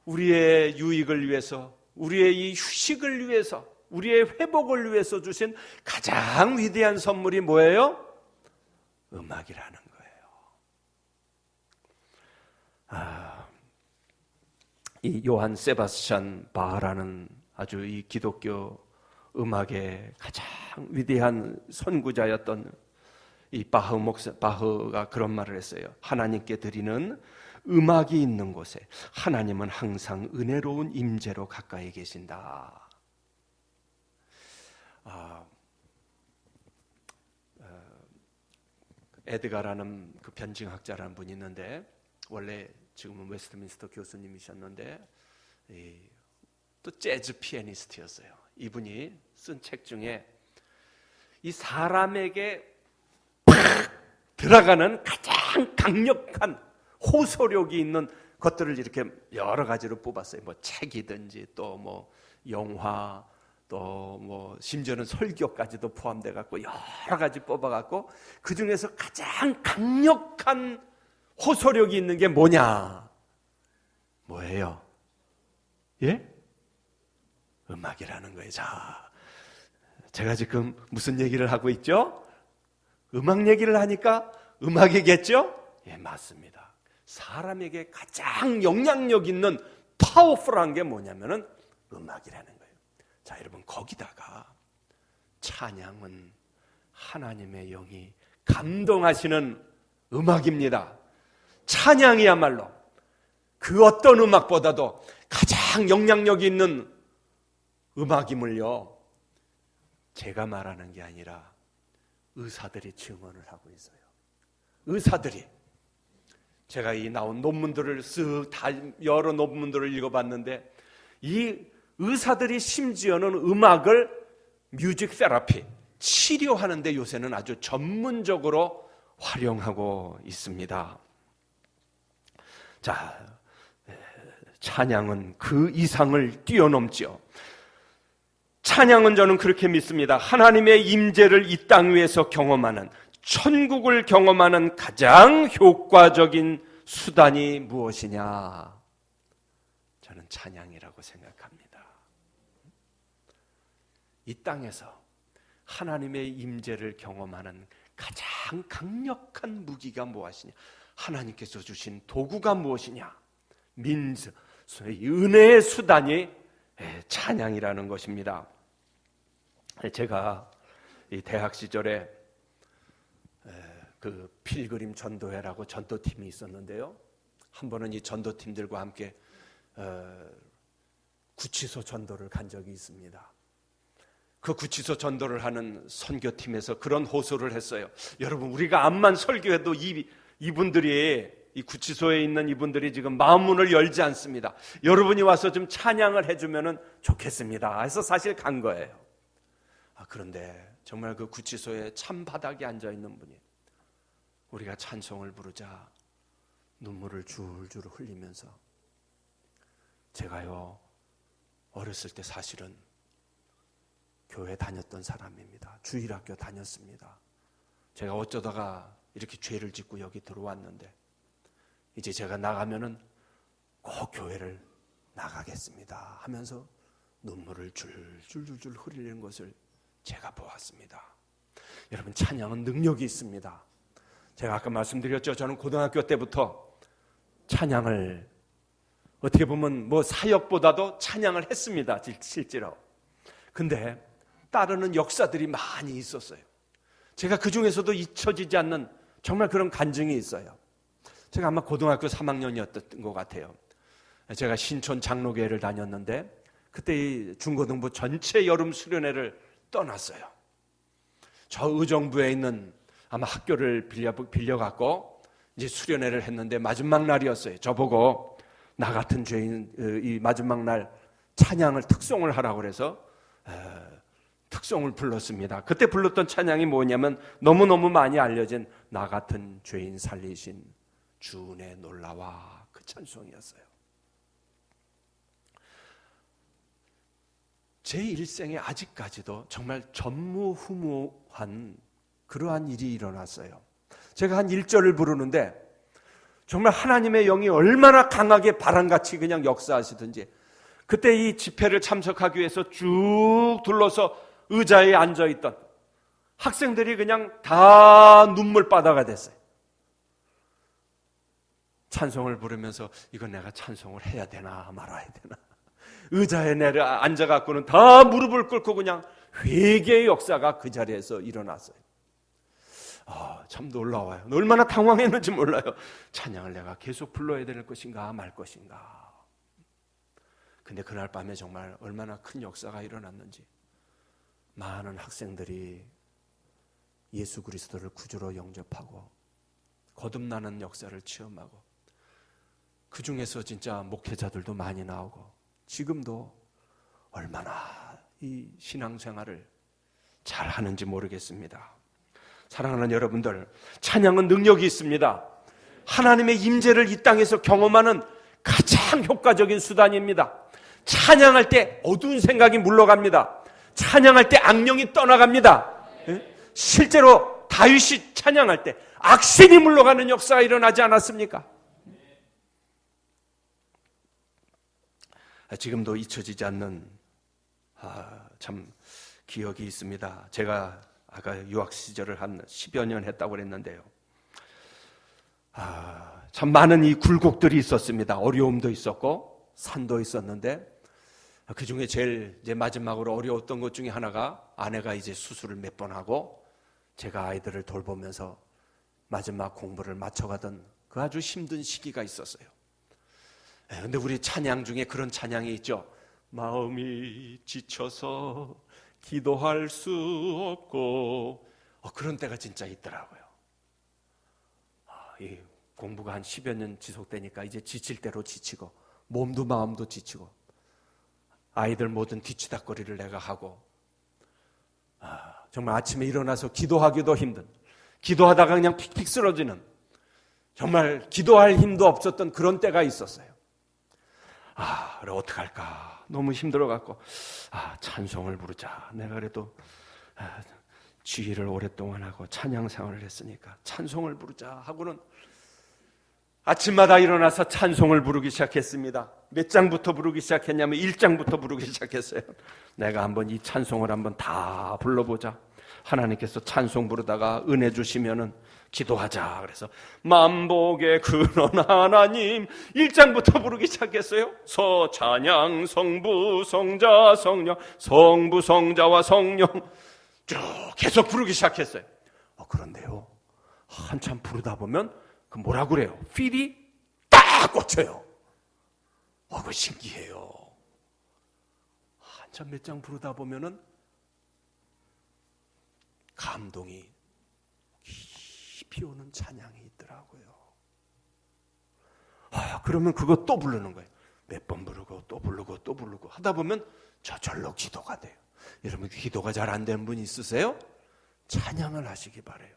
우리의 유익을 위해서, 우리의 이 휴식을 위해서, 우리의 회복을 위해서 주신 가장 위대한 선물이 뭐예요? 음악이라는 거예요. 이 요한 세바스찬 바흐라는 아주 이 기독교 음악의 가장 위대한 선구자였던 이 바흐가 그런 말을 했어요. 하나님께 드리는 음악이 있는 곳에 하나님은 항상 은혜로운 임재로 가까이 계신다. 에드가라는 그 변증학자라는 분이 있는데 원래 지금은 웨스트민스터 교수님이셨는데 또 재즈 피아니스트였어요. 이분이 쓴 책 중에 이 사람에게 팍 들어가는 가장 강력한 호소력이 있는 것들을 이렇게 여러 가지로 뽑았어요. 뭐 책이든지 또 뭐 영화 또 뭐 심지어는 설교까지도 포함돼 갖고 여러 가지 뽑아 갖고 그 중에서 가장 강력한 호소력이 있는 게 뭐냐? 뭐예요? 예? 음악이라는 거예요. 자, 제가 지금 무슨 얘기를 하고 있죠? 음악 얘기를 하니까 음악이겠죠? 예, 맞습니다. 사람에게 가장 영향력 있는 파워풀한 게 뭐냐면은 음악이라는 거예요. 자, 여러분 거기다가 찬양은 하나님의 영이 감동하시는 음악입니다. 찬양이야말로 그 어떤 음악보다도 가장 영향력이 있는 음악임을요, 제가 말하는 게 아니라 의사들이 증언을 하고 있어요. 의사들이, 제가 이 나온 논문들을 쓱 다 여러 논문들을 읽어봤는데 이 의사들이 심지어는 음악을 뮤직 테라피, 치료하는데 요새는 아주 전문적으로 활용하고 있습니다. 자, 찬양은 그 이상을 뛰어넘죠. 찬양은 저는 그렇게 믿습니다. 하나님의 임재를 이 땅 위에서 경험하는, 천국을 경험하는 가장 효과적인 수단이 무엇이냐? 저는 찬양이라고 생각합니다. 이 땅에서 하나님의 임재를 경험하는 가장 강력한 무기가 무엇이냐? 하나님께서 주신 도구가 무엇이냐? 민스, 은혜의 수단이 찬양이라는 것입니다. 제가 이 대학 시절에 그 필그림 전도회라고 전도팀이 있었는데요. 한 번은 이 전도팀들과 함께 구치소 전도를 간 적이 있습니다. 그 구치소 전도를 하는 선교팀에서 그런 호소를 했어요. 여러분, 우리가 암만 설교해도 이분들이, 이 구치소에 있는 이분들이 지금 마음 문을 열지 않습니다. 여러분이 와서 좀 찬양을 해주면 좋겠습니다. 해서 사실 간 거예요. 그런데 정말 그 구치소에 찬바닥에 앉아있는 분이 우리가 찬송을 부르자 눈물을 줄줄 흘리면서, 제가요 어렸을 때 사실은 교회 다녔던 사람입니다. 주일학교 다녔습니다. 제가 어쩌다가 이렇게 죄를 짓고 여기 들어왔는데 이제 제가 나가면은 꼭 교회를 나가겠습니다 하면서 눈물을 줄줄줄 흘리는 것을 제가 보았습니다. 여러분, 찬양은 능력이 있습니다. 제가 아까 말씀드렸죠. 저는 고등학교 때부터 찬양을, 어떻게 보면 뭐 사역보다도 찬양을 했습니다. 실제로. 근데 따르는 역사들이 많이 있었어요. 제가 그 중에서도 잊혀지지 않는 정말 그런 간증이 있어요. 제가 아마 고등학교 3학년이었던 것 같아요. 제가 신촌 장로교회를 다녔는데 그때 이 중고등부 전체 여름 수련회를 떠났어요. 저 의정부에 있는 아마 학교를 빌려갖고 이제 수련회를 했는데 마지막 날이었어요. 저보고 나 같은 죄인 이 마지막 날 찬양을 특송을 하라고 그래서 특송을 불렀습니다. 그때 불렀던 찬양이 뭐냐면 너무너무 많이 알려진 나 같은 죄인 살리신 주은혜 놀라와, 그 찬송이었어요. 제 일생에 아직까지도 정말 전무후무한 그러한 일이 일어났어요. 제가 한 1절을 부르는데 정말 하나님의 영이 얼마나 강하게 바람같이 그냥 역사하시든지, 그때 이 집회를 참석하기 위해서 쭉 둘러서 의자에 앉아있던 학생들이 그냥 다 눈물바다가 됐어요. 찬송을 부르면서 이건 내가 찬송을 해야 되나 말아야 되나, 의자에 내려 앉아갖고는 다 무릎을 꿇고 그냥 회개의 역사가 그 자리에서 일어났어요. 참 놀라워요. 얼마나 당황했는지 몰라요. 찬양을 내가 계속 불러야 될 것인가 말 것인가. 근데 그날 밤에 정말 얼마나 큰 역사가 일어났는지, 많은 학생들이 예수 그리스도를 구주로 영접하고 거듭나는 역사를 체험하고, 그 중에서 진짜 목회자들도 많이 나오고, 지금도 얼마나 이 신앙생활을 잘 하는지 모르겠습니다. 사랑하는 여러분들, 찬양은 능력이 있습니다. 하나님의 임재를 이 땅에서 경험하는 가장 효과적인 수단입니다. 찬양할 때 어두운 생각이 물러갑니다. 찬양할 때 악령이 떠나갑니다. 실제로 다윗이 찬양할 때 악신이 물러가는 역사가 일어나지 않았습니까? 지금도 잊혀지지 않는 참 기억이 있습니다. 제가 아까 유학 시절을 한 10여 년 했다고 그랬는데요. 참 많은 이 굴곡들이 있었습니다. 어려움도 있었고 산도 있었는데, 그 중에 제일 이제 마지막으로 어려웠던 것 중에 하나가, 아내가 이제 수술을 몇 번 하고 제가 아이들을 돌보면서 마지막 공부를 마쳐가던 그 아주 힘든 시기가 있었어요. 근데 우리 찬양 중에 그런 찬양이 있죠. 마음이 지쳐서 기도할 수 없고, 그런 때가 진짜 있더라고요. 이 공부가 한 10여 년 지속되니까 이제 지칠 대로 지치고, 몸도 마음도 지치고, 아이들 모든 뒤치다거리를 내가 하고, 정말 아침에 일어나서 기도하기도 힘든, 기도하다가 그냥 픽픽 쓰러지는, 정말 기도할 힘도 없었던 그런 때가 있었어요. 그래 어떡할까, 너무 힘들어갖고 찬송을 부르자. 내가 그래도 지휘를 오랫동안 하고 찬양 생활을 했으니까 찬송을 부르자 하고는 아침마다 일어나서 찬송을 부르기 시작했습니다. 몇 장부터 부르기 시작했냐면 1장부터 부르기 시작했어요. 내가 한번 이 찬송을 한번 다 불러보자. 하나님께서 찬송 부르다가 은혜 주시면은 기도하자. 그래서 만복의 근원 하나님 1장부터 부르기 시작했어요. 서찬양 성부 성자 성령, 성부 성자와 성령 쭉 계속 부르기 시작했어요. 그런데요, 한참 부르다 보면 그 뭐라 그래요? 필이 딱 꽂혀요. 그거 신기해요. 한참 몇 장 부르다 보면은 감동이 깊이 오는 찬양이 있더라고요. 그러면 그거 또 부르는 거예요. 몇 번 부르고 또 부르고 또 부르고 하다 보면 저절로 기도가 돼요. 여러분, 기도가 잘 안 되는 분 있으세요? 찬양을 하시기 바라요.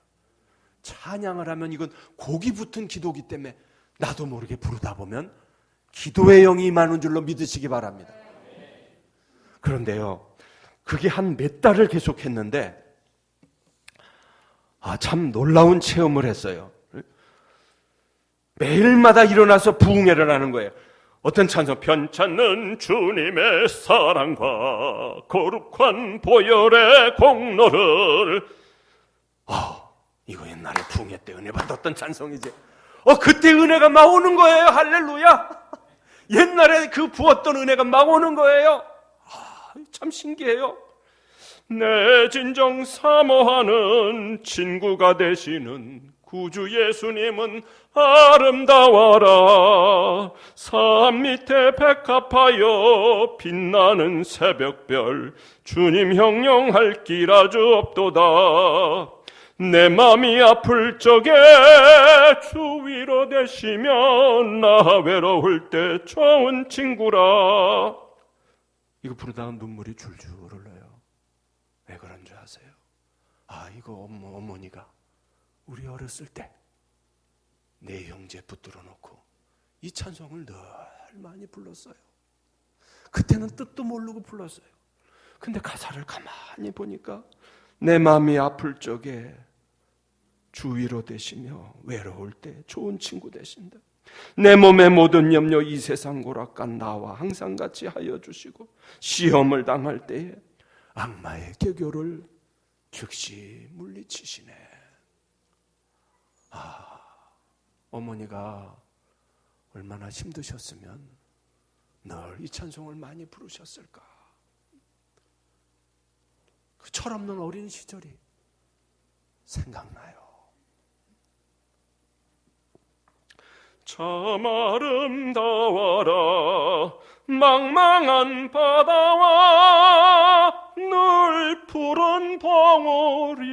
찬양을 하면 이건 곡이 붙은 기도기 때문에 나도 모르게 부르다 보면 기도의 영이 임하는 줄로 믿으시기 바랍니다. 그런데요, 그게 한 몇 달을 계속했는데 참 놀라운 체험을 했어요. 매일마다 일어나서 부흥회를 하는 거예요. 어떤 찬송, 편찮는 주님의 사랑과 거룩한 보혈의 공로를. 이거 옛날에 부흥회 때 은혜 받았던 찬송이지. 그때 은혜가 막 오는 거예요. 할렐루야. 옛날에 그 부었던 은혜가 막 오는 거예요. 참 신기해요. 내 진정 사모하는 친구가 되시는 구주 예수님은 아름다워라. 산 밑에 백합하여 빛나는 새벽별, 주님 형용할 길 아주 없도다. 내 맘이 아플 적에 주 위로 되시면 나 외로울 때 좋은 친구라. 이거 부르다가 눈물이 줄줄 흘러요. 왜 그런 줄 아세요? 이거 어머니가 우리 어렸을 때 내 형제 붙들어 놓고 이 찬송을 늘 많이 불렀어요. 그때는 뜻도 모르고 불렀어요. 근데 가사를 가만히 보니까 내 마음이 아플 적에 주위로 되시며 외로울 때 좋은 친구 되신다. 내 몸의 모든 염려 이 세상 고락간 나와 항상 같이 하여 주시고 시험을 당할 때에 악마의 계교를 즉시 물리치시네. 어머니가 얼마나 힘드셨으면 늘 이 찬송을 많이 부르셨을까. 그 철없는 어린 시절이 생각나요. 참 아름다워라 망망한 바다와 늘 푸른 봉우리.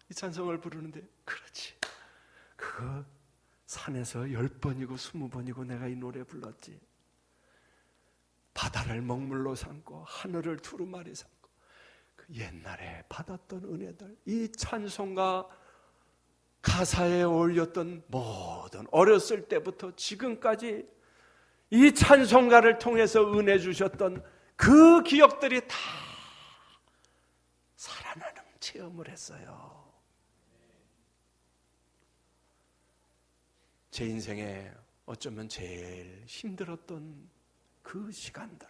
이 찬송을 부르는데 그렇지. 그거 산에서 10번이고 20번이고 내가 이 노래 불렀지. 바다를 먹물로 삼고 하늘을 두루마리 삼고 그 옛날에 받았던 은혜들, 이 찬송가 가사에 어울렸던 모든 어렸을 때부터 지금까지 이 찬송가를 통해서 은혜 주셨던 그 기억들이 다 살아나는 체험을 했어요. 제 인생에 어쩌면 제일 힘들었던 그 시간들,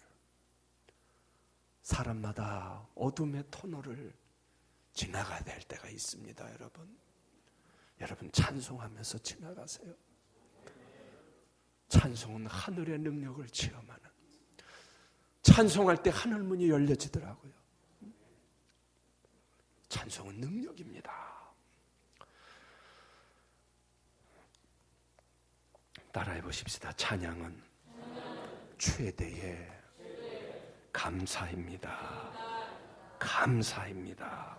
사람마다 어둠의 터널을 지나가야 될 때가 있습니다. 여러분 찬송하면서 지나가세요. 찬송은 하늘의 능력을 체험하는, 찬송할 때 하늘문이 열려지더라고요. 찬송은 능력입니다. 따라해 보십시다. 찬양은 최대의 감사입니다. 감사입니다.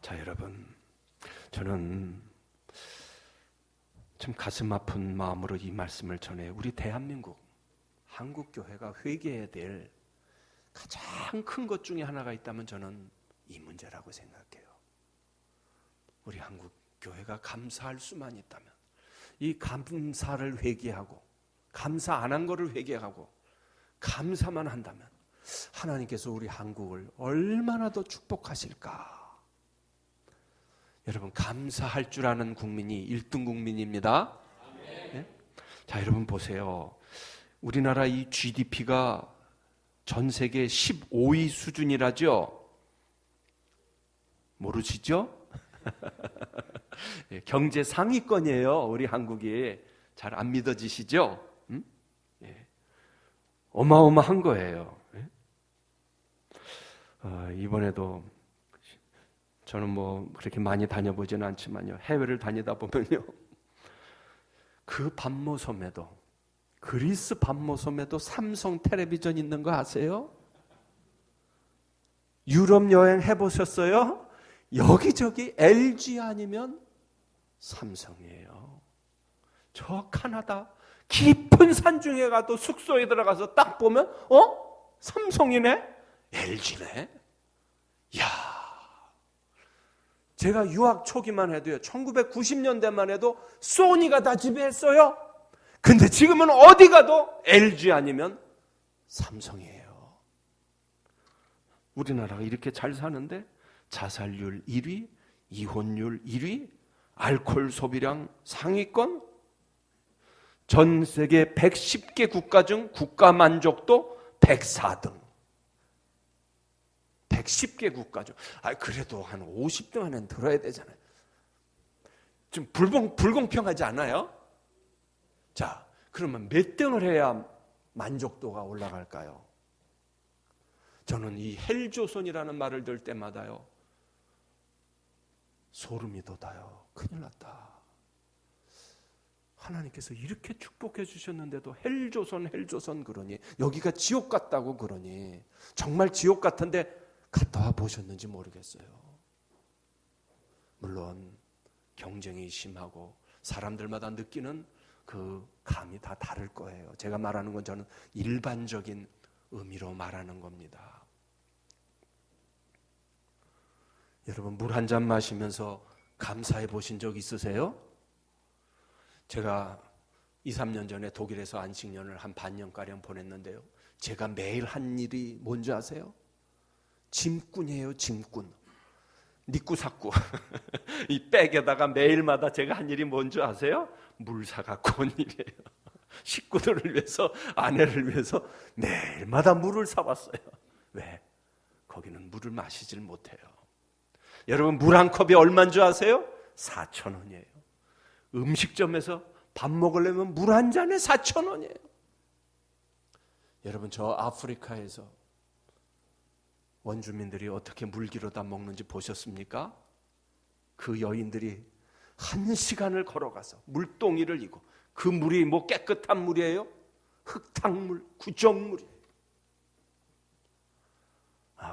자, 여러분, 저는 참 가슴 아픈 마음으로 이 말씀을 전해요. 우리 대한민국, 한국교회가 회개해야 될 가장 큰 것 중에 하나가 있다면 저는 이 문제라고 생각해요. 우리 한국교회가 감사할 수만 있다면, 이 감사를 회개하고 감사 안 한 거를 회개하고 감사만 한다면 하나님께서 우리 한국을 얼마나 더 축복하실까. 여러분, 감사할 줄 아는 국민이 1등 국민입니다. 네? 자, 여러분 보세요. 우리나라 이 GDP가 전 세계 15위 수준이라죠? 모르시죠? 경제 상위권이에요. 우리 한국이. 잘 안 믿어지시죠? 어마어마한 거예요. 이번에도 저는 뭐 그렇게 많이 다녀보지는 않지만요, 해외를 다니다 보면요, 그 반모섬에도, 그리스 반모섬에도 삼성 텔레비전 있는 거 아세요? 유럽 여행 해보셨어요? 여기저기 LG 아니면 삼성이에요. 저 카나다 깊은 산중에 가도 숙소에 들어가서 딱 보면 삼성이네? LG네? 이야, 제가 유학 초기만 해도요, 1990년대만 해도 소니가 다 지배했어요. 근데 지금은 어디 가도 LG 아니면 삼성이에요. 우리나라가 이렇게 잘 사는데 자살률 1위, 이혼율 1위, 알코올 소비량 상위권, 전 세계 110개 국가 중 국가 만족도 104등. 110개 국가 중. 그래도 한 50등 안에 들어야 되잖아요. 좀 불공평하지 않아요? 자, 그러면 몇 등을 해야 만족도가 올라갈까요? 저는 이 헬조선이라는 말을 들 때마다요, 소름이 돋아요. 큰일 났다. 하나님께서 이렇게 축복해 주셨는데도 헬조선 그러니, 여기가 지옥 같다고 그러니, 정말 지옥 같은데 갔다 와 보셨는지 모르겠어요. 물론 경쟁이 심하고 사람들마다 느끼는 그 감이 다 다를 거예요. 제가 말하는 건 저는 일반적인 의미로 말하는 겁니다. 여러분, 물 한 잔 마시면서 감사해 보신 적 있으세요? 제가 2, 3년 전에 독일에서 안식년을 한 반년가량 보냈는데요, 제가 매일 한 일이 뭔지 아세요? 짐꾼이에요, 짐꾼. 니꾸사꾸. 이 백에다가 매일마다 제가 한 일이 뭔지 아세요? 물 사갖고 온 일이에요. 식구들을 위해서, 아내를 위해서 매일마다 물을 사왔어요. 왜? 거기는 물을 마시질 못해요. 여러분, 물 한 컵이 얼마인 줄 아세요? 4,000원이에요. 음식점에서 밥 먹으려면 물 한 잔에 4,000원이에요. 여러분, 저 아프리카에서 원주민들이 어떻게 물기로다 먹는지 보셨습니까? 그 여인들이 1시간을 걸어가서 물동이를 이고, 그 물이 뭐 깨끗한 물이에요? 흙탕물, 구정물이에요.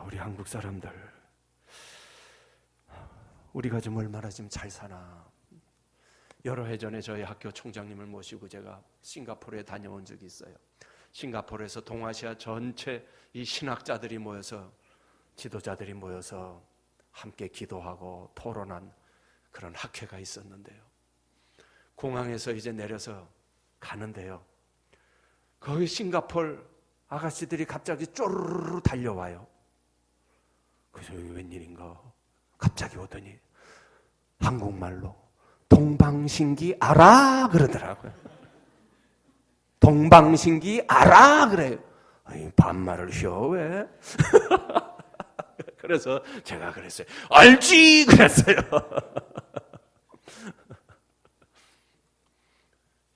우리 한국 사람들, 우리가 좀 얼마나 지금 잘 사나. 여러 해 전에 저희 학교 총장님을 모시고 제가 싱가포르에 다녀온 적이 있어요. 싱가포르에서 동아시아 전체 이 신학자들이 모여서, 지도자들이 모여서 함께 기도하고 토론한 그런 학회가 있었는데요. 공항에서 이제 내려서 가는데요. 거기 싱가포르 아가씨들이 갑자기 쪼르르 달려와요. 그래서 이게 웬일인가 갑자기 오더니 한국말로 동방신기 알아 그러더라고요. 동방신기 알아 그래요. 아니, 반말을 쉬어 왜? 그래서 제가 그랬어요. 알지 그랬어요.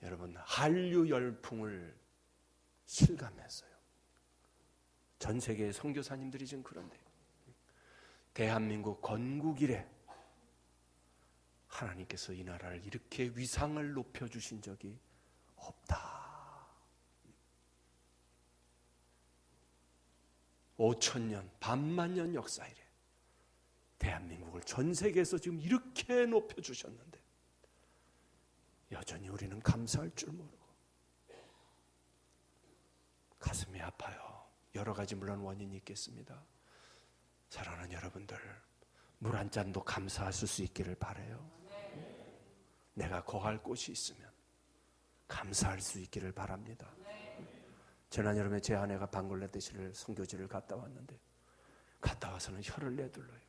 여러분, 한류 열풍을 실감했어요. 전 세계의 선교사님들이 지금 그런데 대한민국 건국 이래 하나님께서 이 나라를 이렇게 위상을 높여주신 적이 없다. 5,000년, 반만년 역사 이래 대한민국을 전 세계에서 지금 이렇게 높여주셨는데 여전히 우리는 감사할 줄 모르고 가슴이 아파요. 여러 가지 물론 원인이 있겠습니다. 사랑하는 여러분들, 물 한 잔도 감사하실 수 있기를 바라요. 내가 거할 곳이 있으면 감사할 수 있기를 바랍니다. 지난 여름에 제 아내가 방글라데시를 선교지를 갔다 왔는데 갔다 와서는 혀를 내둘러요.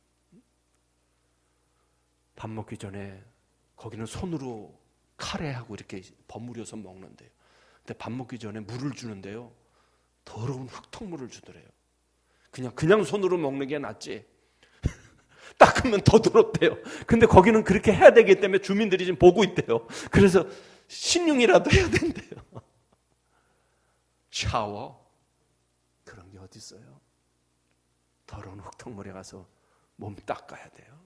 밥 먹기 전에 거기는 손으로 카레하고 이렇게 버무려서 먹는데요. 근데 밥 먹기 전에 물을 주는데요. 더러운 흙탕물을 주더래요. 그냥 손으로 먹는 게 낫지. 닦으면 더 더럽대요. 근데 거기는 그렇게 해야 되기 때문에 주민들이 지금 보고 있대요. 그래서 신용이라도 해야 된대요. 샤워 그런 게 어디 있어요? 더러운 흙탕물에 가서 몸 닦아야 돼요.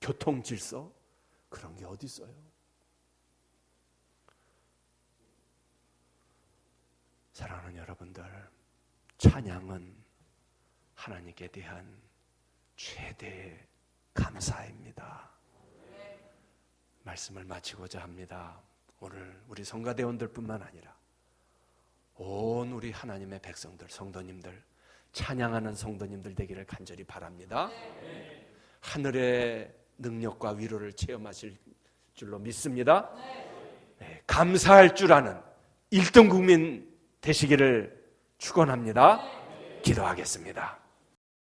교통 질서 그런 게 어디 있어요? 사랑하는 여러분들, 찬양은 하나님께 대한 최대의 감사입니다. 말씀을 마치고자 합니다. 오늘 우리 성가대원들뿐만 아니라 온 우리 하나님의 백성들, 성도님들, 찬양하는 성도님들 되기를 간절히 바랍니다. 하늘의 능력과 위로를 체험하실 줄로 믿습니다. 네, 감사할 줄 아는 1등 국민 되시기를 축원합니다. 기도하겠습니다.